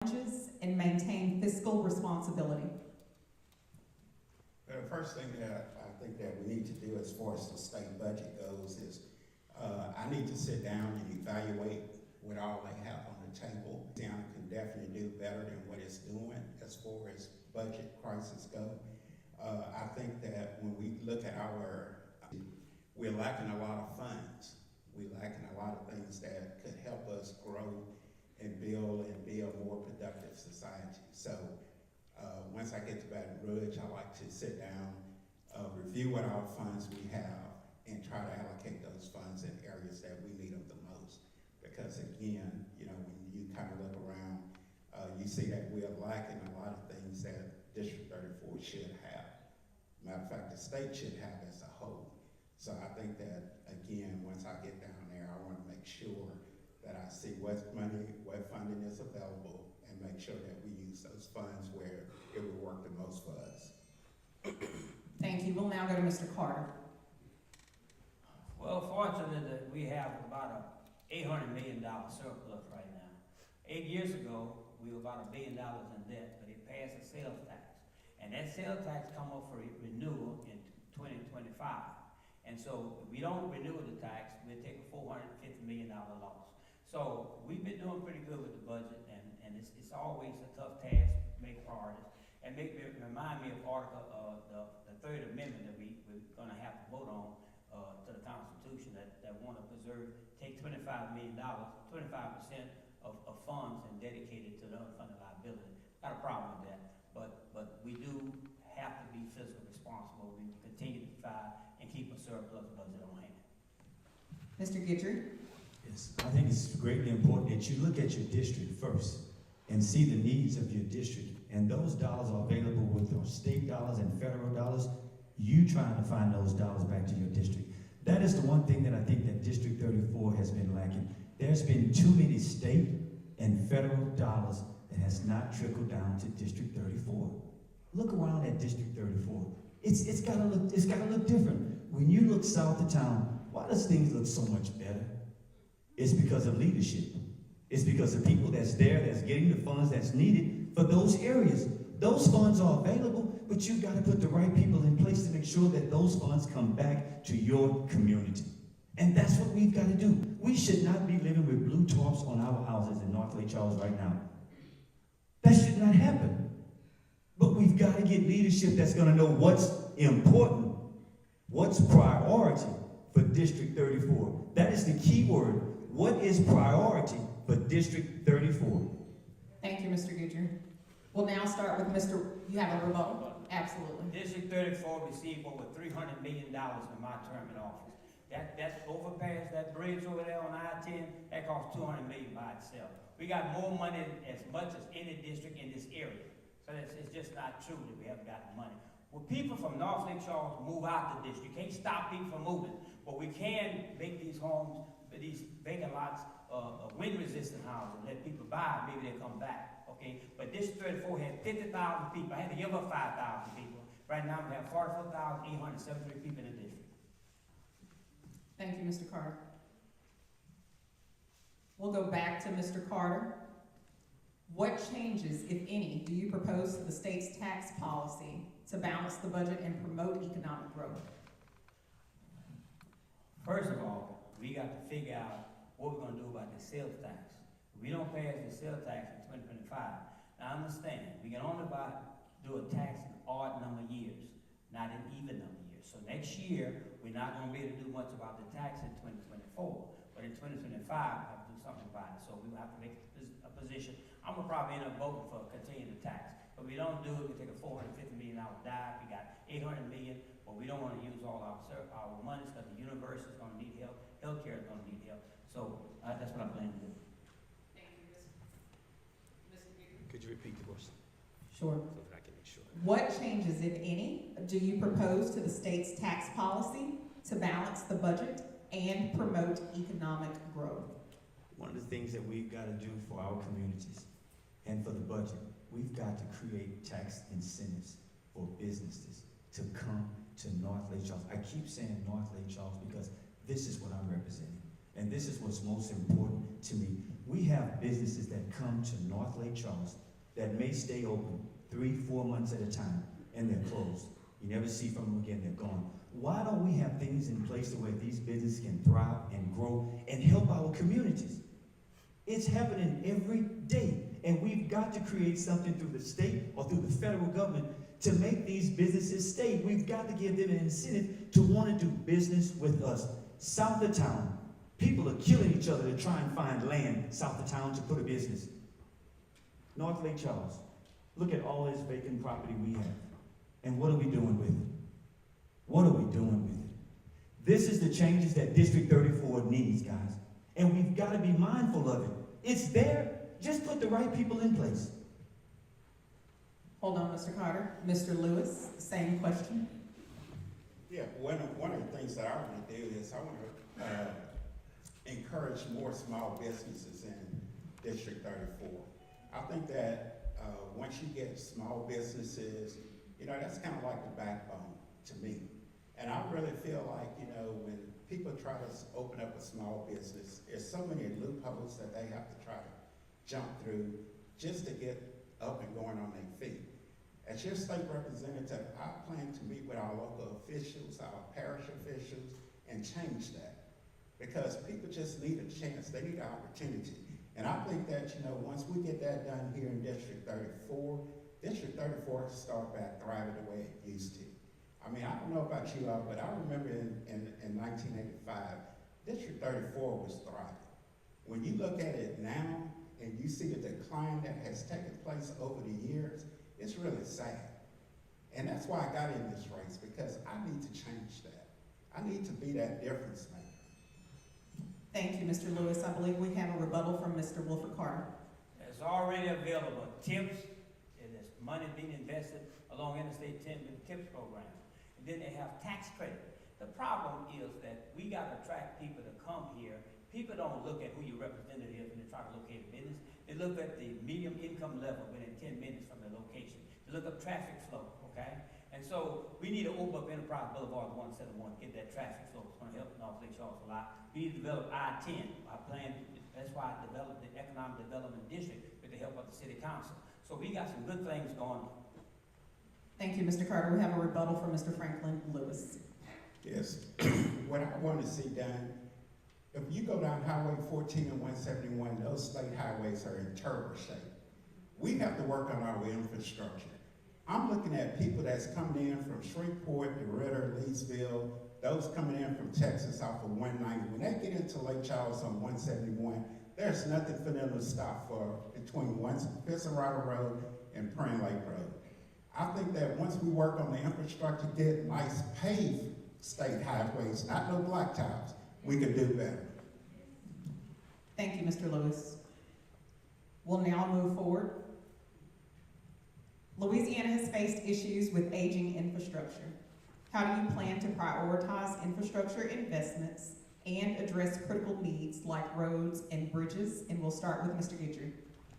and maintain fiscal responsibility? The first thing that I think that we need to do as far as the state budget goes is I need to sit down and evaluate what all they have on the table. Down can definitely do better than what it's doing as far as budget crisis go. I think that when we look at we're lacking a lot of funds. We're lacking a lot of things that could help us grow and be a more productive society. So once I get to Baton Rouge, I like to sit down, review what our funds we have, and try to allocate those funds in areas that we need them the most. Because again, you know, when you kind of look around, you see that we are lacking a lot of things that District 34 should have. Matter of fact, the state should have as a whole. So I think that, again, once I get down there, I want to make sure that I see what funding is available and make sure that we use those funds where it will work the most for us. Thank you. We'll now go to Mr. Carter. Well, fortunately that we have about a $800 million surplus right now. 8 years ago, we were about $1 billion in debt, but it passed the sales tax. And that sales tax come up for renewal in 2025. And so if we don't renew the tax, we'll take a $450 million loss. So we've been doing pretty good with the budget, and it's always a tough task to make priorities. And remind me of the third amendment that we're gonna have to vote on to the Constitution that want to take $25 million, 25% of funds and dedicate it to the unfunded liability. Got a problem with that, but we do have to be fiscally responsible. We continue to fight and keep a surplus budget on hand. Mr. Guidry. Yes, I think it's greatly important that you look at your district first and see the needs of your district. And those dollars are available with your state dollars and federal dollars. You trying to find those dollars back to your district. That is the one thing that I think that District 34 has been lacking. There's been too many state and federal dollars that has not trickled down to District 34. Look around at District 34. It's gotta look different. When you look south of town, why does things look so much better? It's because of leadership. It's because of people that's there, that's getting the funds that's needed for those areas. Those funds are available, but you've got to put the right people in place to make sure that those funds come back to your community. And that's what we've got to do. We should not be living with blue tarps on our houses in North Lake Charles right now. That should not happen. But we've got to get leadership that's going to know what's important, what's priority for District 34. That is the key word. What is priority for District 34? Thank you, Mr. Guidry. We'll now start with you have a rebuttal? Absolutely. District 34 received over $300 million in my term in office. That's overpass, that bridge over there on I-10, that costs $200 million by itself. We got more money as much as any district in this area. So it's just not true that we haven't gotten money. Well, people from North Lake Charles move out the district. You can't stop people from moving, but we can make these homes, these vacant lots, wind-resistant houses, let people buy, maybe they'll come back, okay? But District 34 had 50,000 people. I had to give up 5,000 people. Right now we have 44,873 people in the district. Thank you, Mr. Carter. We'll go back to Mr. Carter. What changes, if any, do you propose to the state's tax policy to balance the budget and promote economic growth? First of all, we got to figure out what we're going to do about the sales tax. If we don't pass the sales tax in 2025, now understand, we can only do a tax in odd number of years, not in even number of years. So next year, we're not going to be able to do much about the tax in 2024, but in 2025, we have to do something about it. So we will have to make a position. I'm going to probably end up voting for continuing the tax. But if we don't do it, we take a $450 million dive. We got $800 million, but we don't want to use all our money because the university is going to need help, healthcare is going to need help. So that's what I plan to do. Thank you, Mr. Guidry. Could you repeat the question? Sure. So that I can make sure. What changes, if any, do you propose to the state's tax policy to balance the budget and promote economic growth? One of the things that we've got to do for our communities and for the budget, we've got to create tax incentives for businesses to come to North Lake Charles. I keep saying North Lake Charles because this is what I'm representing. And this is what's most important to me. We have businesses that come to North Lake Charles that may stay open 3-4 months at a time, and they're closed. You never see from them again, they're gone. Why don't we have things in place where these businesses can thrive and grow and help our communities? It's happening every day, and we've got to create something through the state or through the federal government to make these businesses stay. We've got to give them an incentive to want to do business with us. South of town, people are killing each other to try and find land south of town to put a business. North Lake Charles, look at all this vacant property we have. And what are we doing with it? What are we doing with it? This is the changes that District 34 needs, guys. And we've got to be mindful of it. It's there. Just put the right people in place. Hold on, Mr. Carter. Mr. Lewis, same question. Yeah, one of the things that I want to do is I want to encourage more small businesses in District 34. I think that once you get small businesses, you know, that's kind of like the backbone to me. And I really feel like, you know, when people try to open up a small business, there's so many loopholes that they have to try to jump through just to get up and going on their feet. As your state representative, I plan to meet with our local officials, our parish officials, and change that. Because people just need a chance, they need an opportunity. And I think that, you know, once we get that done here in District 34, District 34 can start back thriving the way it used to. I mean, I don't know about you all, but I remember in 1985, District 34 was thriving. When you look at it now, and you see the decline that has taken place over the years, it's really sad. And that's why I got in this race, because I need to change that. I need to be that difference maker. Thank you, Mr. Lewis. I believe we have a rebuttal from Mr. Wilford Carter. It's already available. TIPS, and there's money being invested along Interstate 10 with the TIPS program. And then they have tax credit. The problem is that we got to attract people to come here. People don't look at who your representative is when they try to locate a business. They look at the medium income level within 10 minutes from the location. They look up traffic flow, okay? And so we need to open up Enterprise Boulevard 171, get that traffic flow. It's going to help North Lake Charles a lot. We need to develop I-10. I plan, that's why I developed the Economic Development District with the help of the City Council. So we got some good things going on. Thank you, Mr. Carter. We have a rebuttal from Mr. Franklin Lewis. Yes, what I want to see done, if you go down Highway 14 and 171, those state highways are in terrible shape. We have to work on our infrastructure. I'm looking at people that's coming in from Shreveport, DeRidder, Leesville, those coming in from Texas off of 190. When they get into Lake Charles on 171, there's nothing for them to stop for between Fisserata Road and Prairie Lake Road. I think that once we work on the infrastructure, get nice paved state highways, not no blacktops, we can do better. Thank you, Mr. Lewis. We'll now move forward. Louisiana has faced issues with aging infrastructure. How do you plan to prioritize infrastructure investments and address critical needs like roads and bridges? And we'll start with Mr. Guidry.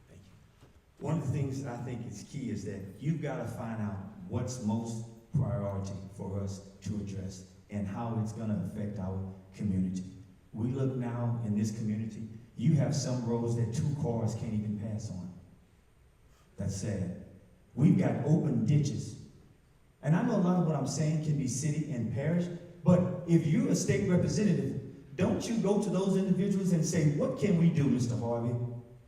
Thank you. One of the things that I think is key is that you've got to find out what's most priority for us to address and how it's going to affect our community. We look now in this community, you have some roads that 2 cars can't even pass on. That's sad. We've got open ditches. And I know a lot of what I'm saying can be city and parish, but if you're a state representative, don't you go to those individuals and say, what can we do, Mr. Harvey,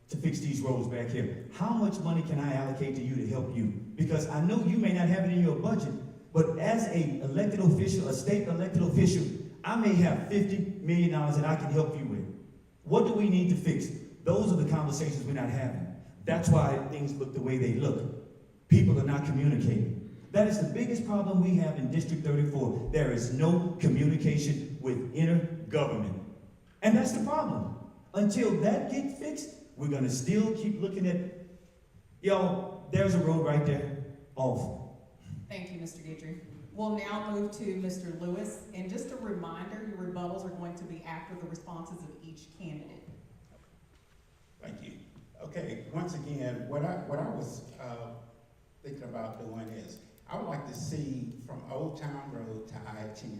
to fix these roads back here? How much money can I allocate to you to help you? Because I know you may not have it in your budget, but as a elected official, a state elected official, I may have $50 million that I can help you with. What do we need to fix? Those are the conversations we're not having. That's why things look the way they look. People are not communicating. That is the biggest problem we have in District 34. There is no communication with inner government. And that's the problem. Until that gets fixed, we're going to still keep looking at, there's a road right there, off. Thank you, Mr. Guidry. We'll now move to Mr. Lewis. And just a reminder, your rebuttals are going to be after the responses of each candidate. Thank you. Okay, once again, what I was thinking about doing is, I would like to see from Old Town Road to I-10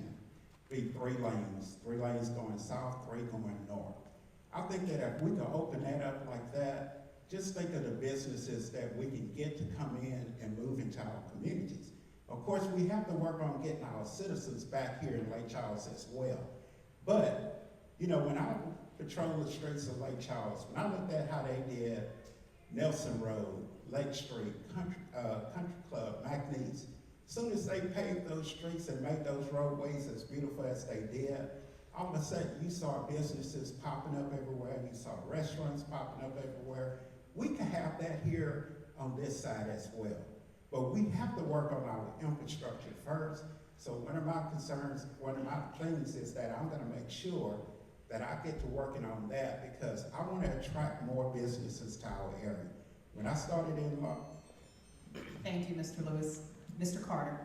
be 3 lanes going south, 3 going north. I think that if we could open that up like that, just think of the businesses that we can get to come in and move into our communities. Of course, we have to work on getting our citizens back here in Lake Charles as well. But, you know, when I patrolled the streets of Lake Charles, when I looked at how they did Nelson Road, Lake Street, Country Club, McNeese, as soon as they paved those streets and made those roadways as beautiful as they did, all of a sudden you saw businesses popping up everywhere, you saw restaurants popping up everywhere. We can have that here on this side as well. But we have to work on our infrastructure first. So one of my concerns, one of my things is that I'm gonna make sure that I get to working on that because I wanna attract more businesses to our area. When I started in law. Thank you, Mr. Lewis. Mr. Carter.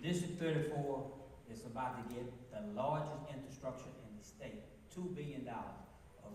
District 34 is about to get the largest infrastructure in the state, $2 billion of